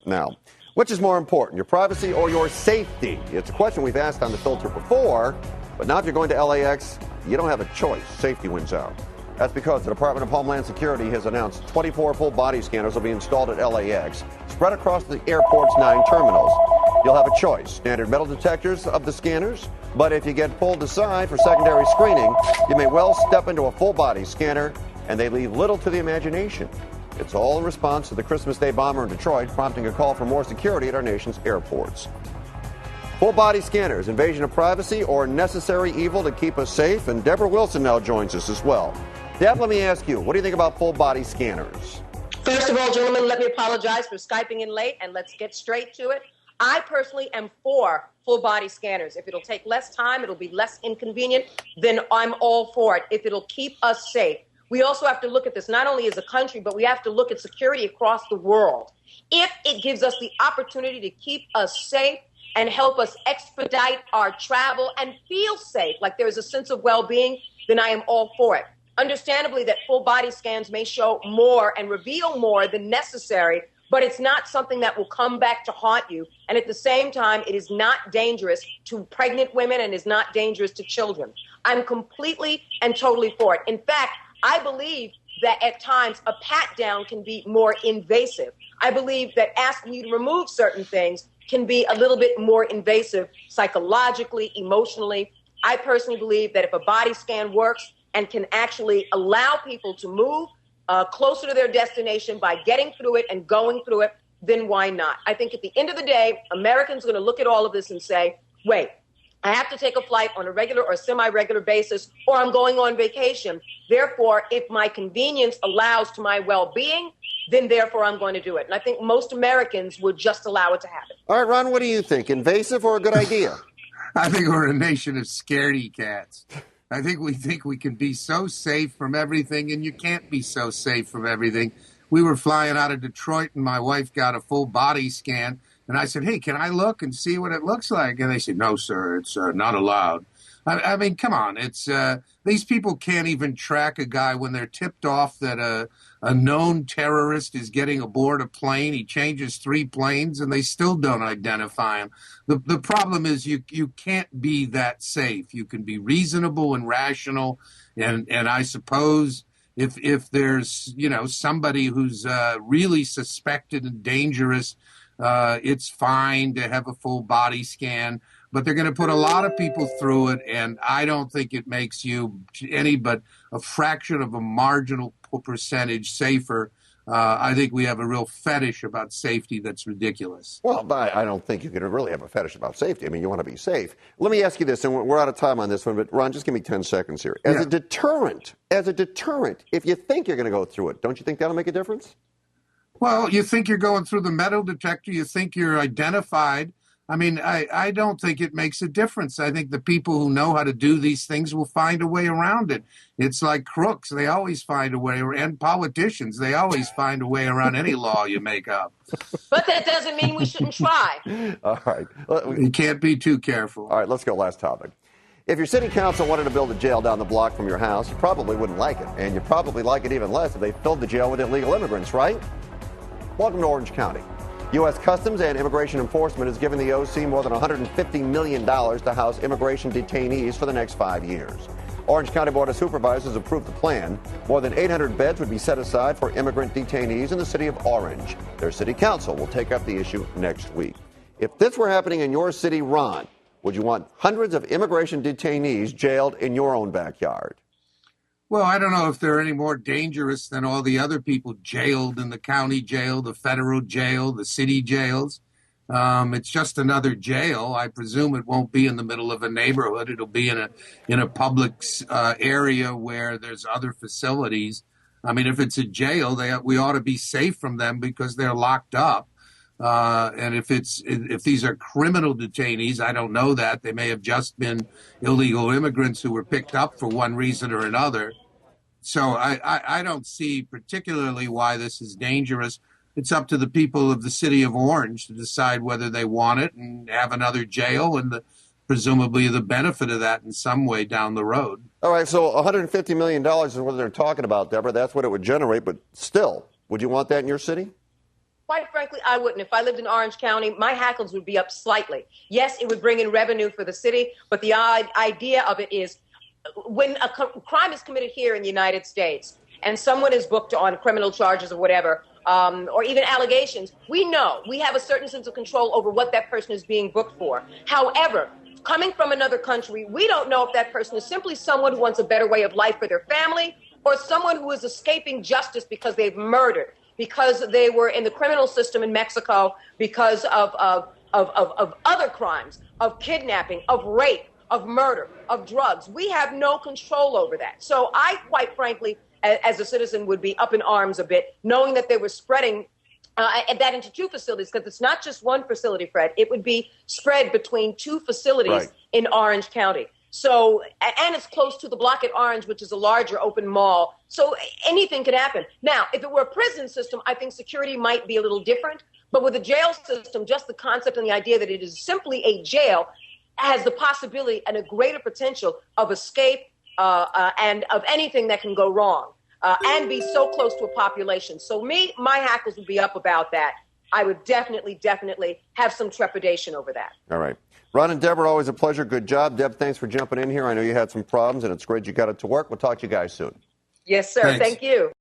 Now, which is more important, your privacy or your safety? It's a question we've asked on the filter before, but now if you're going to LAX, you don't have a choice. Safety wins out. That's because the Department of Homeland Security has announced 24 full body scanners will be installed at LAX, spread across the airport's 9 terminals. You'll have a choice, standard metal detectors of the scanners, but if you get pulled aside for secondary screening, you may well step into a full body scanner, and they leave little to the imagination. It's all in response to the Christmas Day bomber in Detroit, prompting a call for more security at our nation's airports. Full body scanners, invasion of privacy, or necessary evil to keep us safe? And Debra Wilson now joins us as well. Deb, let me ask you, what do you think about full body scanners? First of all, gentlemen, let me apologize for Skyping in late, and let's get straight to it. I personally am for full body scanners. If it'll take less time, it'll be less inconvenient, then I'm all for it. If it'll keep us safe. We also have to look at this not only as a country, but we have to look at security across the world. If it gives us the opportunity to keep us safe and help us expedite our travel and feel safe, like there's a sense of well-being, then I am all for it. Understandably, that full body scans may show more and reveal more than necessary, but it's not something that will come back to haunt you. And at the same time, it is not dangerous to pregnant women and is not dangerous to children. I'm completely and totally for it. In fact, I believe that at times a pat down can be more invasive. I believe that asking you to remove certain things can be a little bit more invasive psychologically, emotionally. I personally believe that if a body scan works and can actually allow people to move closer to their destination by getting through it and going through it, then why not? I think at the end of the day, Americans are going to look at all of this and say, wait, I have to take a flight on a regular or semi-regular basis, or I'm going on vacation. Therefore, if my convenience allows to my well-being, then therefore I'm going to do it. And I think most Americans would just allow it to happen. All right, Ron, what do you think? Invasive or a good idea? I think we're a nation of scaredy cats. I think we can be so safe from everything, and you can't be so safe from everything. We were flying out of Detroit, and my wife got a full body scan, and I said, hey, can I look and see what it looks like? And they said, no, sir, it's not allowed. I mean, come on. It's these people can't even track a guy when they're tipped off that a known terrorist is getting aboard a plane. He changes 3 planes, and they still don't identify him. The problem is you can't be that safe. You can be reasonable and rational, and I suppose if there's somebody who's really suspected and dangerous, it's fine to have a full body scan. But they're going to put a lot of people through it, and I don't think it makes you any but a fraction of a marginal percentage safer. I think we have a real fetish about safety that's ridiculous. Well, but I don't think you can really have a fetish about safety. I mean, you want to be safe. Let me ask you this, and we're out of time on this one, but Ron, just give me 10 seconds here. As a deterrent, if you think you're going to go through it, don't you think that'll make a difference? Well, you think you're going through the metal detector, you think you're identified. I mean, I don't think it makes a difference. I think the people who know how to do these things will find a way around it. It's like crooks. They always find a way, and politicians, they always find a way around any law you make up. But that doesn't mean we shouldn't try. All right. You can't be too careful. All right, let's go last topic. If your city council wanted to build a jail down the block from your house, you probably wouldn't like it. And you'd probably like it even less if they filled the jail with illegal immigrants, right? Welcome to Orange County. U.S. Customs and Immigration Enforcement has given the OC more than $150 million to house immigration detainees for the next 5 years. Orange County Board of Supervisors approved the plan. More than 800 beds would be set aside for immigrant detainees in the city of Orange. Their city council will take up the issue next week. If this were happening in your city, Ron, would you want hundreds of immigration detainees jailed in your own backyard? Well, I don't know if they're any more dangerous than all the other people jailed in the county jail, the federal jail, the city jails. It's just another jail. I presume it won't be in the middle of a neighborhood. It'll be in a public area where there's other facilities. I mean, if it's a jail, we ought to be safe from them because they're locked up. And if these are criminal detainees, I don't know that. They may have just been illegal immigrants who were picked up for one reason or another. So I don't see particularly why this is dangerous. It's up to the people of the city of Orange to decide whether they want it and have another jail and presumably the benefit of that in some way down the road. All right, so $150 million is what they're talking about, Debra. That's what it would generate. But still, would you want that in your city? Quite frankly, I wouldn't. If I lived in Orange County, my hackles would be up slightly. Yes, it would bring in revenue for the city, but the idea of it is when a crime is committed here in the United States and someone is booked on criminal charges or whatever, or even allegations, we know we have a certain sense of control over what that person is being booked for. However, coming from another country, we don't know if that person is simply someone who wants a better way of life for their family or someone who is escaping justice because they've murdered, because they were in the criminal system in Mexico because of other crimes, of kidnapping, of rape, of murder, of drugs. We have no control over that. So I, quite frankly, as a citizen, would be up in arms a bit, knowing that they were spreading that into two facilities, because it's not just one facility, Fred. It would be spread between two facilities in Orange County. So, and it's close to the block at Orange, which is a larger open mall. So anything could happen. Now, if it were a prison system, I think security might be a little different. But with a jail system, just the concept and the idea that it is simply a jail has the possibility and a greater potential of escape and of anything that can go wrong and be so close to a population. So my hackles would be up about that. I would definitely have some trepidation over that. All right. Ron and Debra, always a pleasure. Good job. Deb, thanks for jumping in here. I know you had some problems, and it's great you got it to work. We'll talk to you guys soon. Yes, sir. Thanks. Thank you.